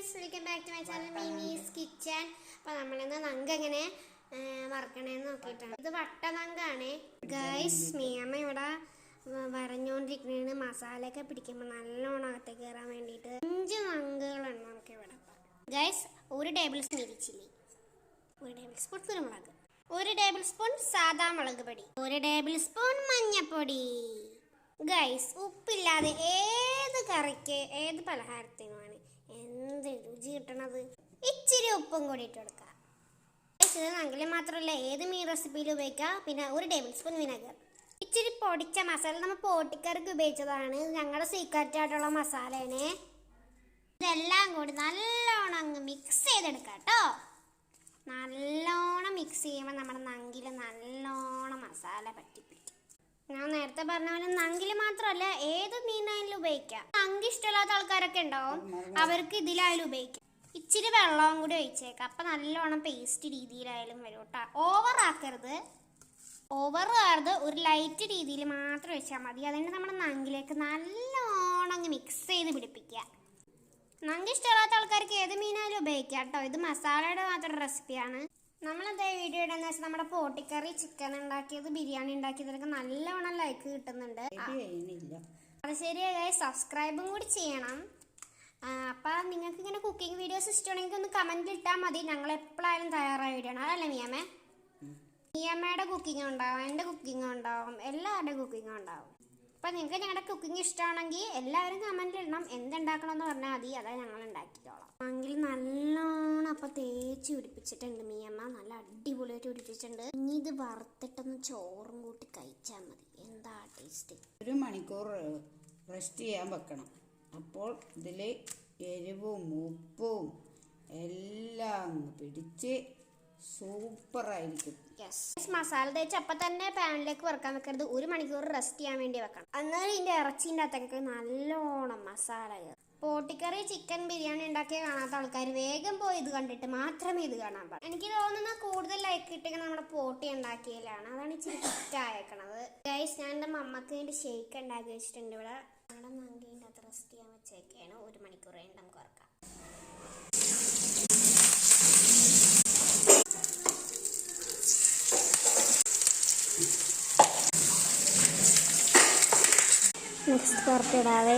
Guys, welcome back to my channel Mimi's kitchen. അപ്പോൾ നമ്മളിന്ന് നങ്ക എങ്ങനെ വറക്കണേന്ന് നോക്കിയിട്ടാണ്. ഇത് വട്ട നങ്കാണ് ഗൈസ്. മിയമ്മ ഇവിടെ വരഞ്ഞോണ്ടിരിക്കണേന് മസാലയൊക്കെ പിടിക്കുമ്പോൾ നല്ലോണം അകത്തേക്ക് കയറാൻ വേണ്ടിയിട്ട് 5 നങ്കുകളാണ് നമുക്ക് ഇവിടെ. Guys, 1 table spoon chilli, 1 table spoon കുരുമുളക്, 1 ടേബിൾ സ്പൂൺ സാദാ മുളക് പൊടി, 1 ടേബിൾ സ്പൂൺ മഞ്ഞപ്പൊടി. ഗൈസ്, ഉപ്പില്ലാതെ ഏത് കറിക്ക് ഏത് പലഹാരത്തിനുമാണ് എന്ത് രുചി കിട്ടണത്. ഇച്ചിരി ഉപ്പും കൂടി ഇട്ട് കൊടുക്കുക. ഇത് നങ്കില് മാത്രമല്ല ഏത് മീൻ റെസിപ്പിയിൽ ഉപയോഗിക്കാം. പിന്നെ 1 ടേബിൾ സ്പൂൺ വിനെഗർ, ഇച്ചിരി പൊടിച്ച മസാല നമ്മൾ പോട്ടിക്കറിക്ക് ഉപയോഗിച്ചതാണ്. ഞങ്ങളുടെ സീക്രട്ട് ആയിട്ടുള്ള മസാലയാണ്. ഇതെല്ലാം കൂടി നല്ലോണം അങ്ങ് മിക്സ് ചെയ്തെടുക്കാം കേട്ടോ. നല്ലോണം മിക്സ് ചെയ്യുമ്പോൾ നമ്മുടെ നങ്കിൽ നല്ലോണം മസാല പറ്റിപ്പിടിക്കും. ഞാൻ നേരത്തെ പറഞ്ഞ പോലെ നങ്കിൽ മാത്രമല്ല ഏത് മീനായാലും ഉപയോഗിക്കാം. നങ്ക് ഇഷ്ടമില്ലാത്ത ആൾക്കാരൊക്കെ ഉണ്ടാവും, അവർക്ക് ഇതിലായാലും ഉപയോഗിക്കാം. ഇച്ചിരി വെള്ളവും കൂടി ഒഴിച്ചേക്കാം. അപ്പം നല്ലോണം പേസ്റ്റ് രീതിയിലായാലും വരും കേട്ടോ. ഓവറാക്കരുത്. ഒരു ലൈറ്റ് രീതിയിൽ മാത്രം ഒഴിച്ചാൽ മതി. അതുകൊണ്ട് നമ്മുടെ നങ്കിലേക്ക് നല്ലോണം അങ്ങ് മിക്സ് ചെയ്ത് പിടിപ്പിക്കുക. നങ്ക് ഇഷ്ടമില്ലാത്ത ആൾക്കാർക്ക് ഏത് മീനായാലും ഉപയോഗിക്കാം കേട്ടോ. ഇത് മസാലയുടെ മാത്രം റെസിപ്പിയാണ്. നമ്മളെന്താ വീഡിയോ ഇടുന്ന വെച്ചാൽ നമ്മുടെ പോട്ടിക്കറി, ചിക്കൻ ഉണ്ടാക്കിയത്, ബിരിയാണി ഉണ്ടാക്കിയതൊക്കെ നല്ലോണം ലൈക്ക് കിട്ടുന്നുണ്ട്. അത് ശരിയായി. സബ്സ്ക്രൈബും കൂടി ചെയ്യണം. അപ്പം നിങ്ങൾക്ക് ഇങ്ങനെ കുക്കിംഗ് വീഡിയോസ് ഇഷ്ടമാണെങ്കിൽ ഒന്ന് കമൻറ്റ് ഇട്ടാൽ മതി. ഞങ്ങൾ എപ്പോഴായാലും തയ്യാറായി ഇടണം. അതല്ലേ മിയമ്മേ? മിയമ്മയുടെ കുക്കിംഗ് ഉണ്ടാവും, എൻ്റെ കുക്കിംഗ് ഉണ്ടാവും, എല്ലാവരുടെയും കുക്കിംഗ് ഉണ്ടാവും. അപ്പം നിങ്ങൾക്ക് ഞങ്ങളുടെ കുക്കിംഗ് ഇഷ്ടമാണെങ്കിൽ എല്ലാവരും കമൻറ്റ് ഇടണം. എന്തുണ്ടാക്കണമെന്ന് പറഞ്ഞാൽ മതി, അതാ ഞങ്ങൾ ഉണ്ടാക്കിക്കോളാം. എങ്കിൽ നല്ലോണം അപ്പം തേച്ച് പിടിപ്പിച്ചിട്ടുണ്ട് മിയമ്മ. നല്ല അടിപൊളിയായിട്ട് പിടിപ്പിച്ചിട്ടുണ്ട്. ഇനി ഇത് വറുത്തിട്ടൊന്ന് ചോറും കൂട്ടി കഴിച്ചാൽ മതി. എന്താ ടേസ്റ്റ്. 1 മണിക്കൂർ റെസ്റ്റ് ചെയ്യാൻ വെക്കണം. അപ്പോൾ ഇതിൽ എരിവും ഉപ്പും എല്ലാം പിടിച്ച് സൂപ്പറായിരിക്കും. മസാല തേച്ച് അപ്പം തന്നെ പാനിലേക്ക് വറുക്കാൻ വെക്കരുത്. 1 മണിക്കൂർ റെസ്റ്റ് ചെയ്യാൻ വേണ്ടി വെക്കണം. അന്നേരം ഇതിൻ്റെ ഇറച്ചിൻ്റെ അകത്തൊക്കെ നല്ലോണം മസാല കയറും. പോട്ടിക്കറി, ചിക്കൻ ബിരിയാണി ഉണ്ടാക്കിയ കാണാത്ത ആൾക്കാർ വേഗം പോയി ഇത് കണ്ടിട്ട് മാത്രമേ ഇത് കാണാൻ പാടുള്ളൂ. എനിക്ക് തോന്നുന്ന കൂടുതൽ ലൈക്ക് കിട്ടിയത് നമ്മുടെ പോട്ടി ഉണ്ടാക്കിയതിലാണ്. അതാണ് ഇച്ചിരി കിറ്റായേക്കണത്. ഗൈസ്, ഞാൻ എൻ്റെ മമ്മക്ക് വേണ്ടി ഷേക്ക് ഉണ്ടാക്കി വെച്ചിട്ടുണ്ട്. ഇവിടെ നമ്മുടെ നങ്കിൻ്റെ അകത്ത് റെസ്റ്റ് ചെയ്യാൻ വെച്ചേക്കാണ്. 1 മണിക്കൂർ കഴിഞ്ഞ് നമുക്ക് വറക്കാം. നെക്സ്റ്റ് പുറത്തിടാതെ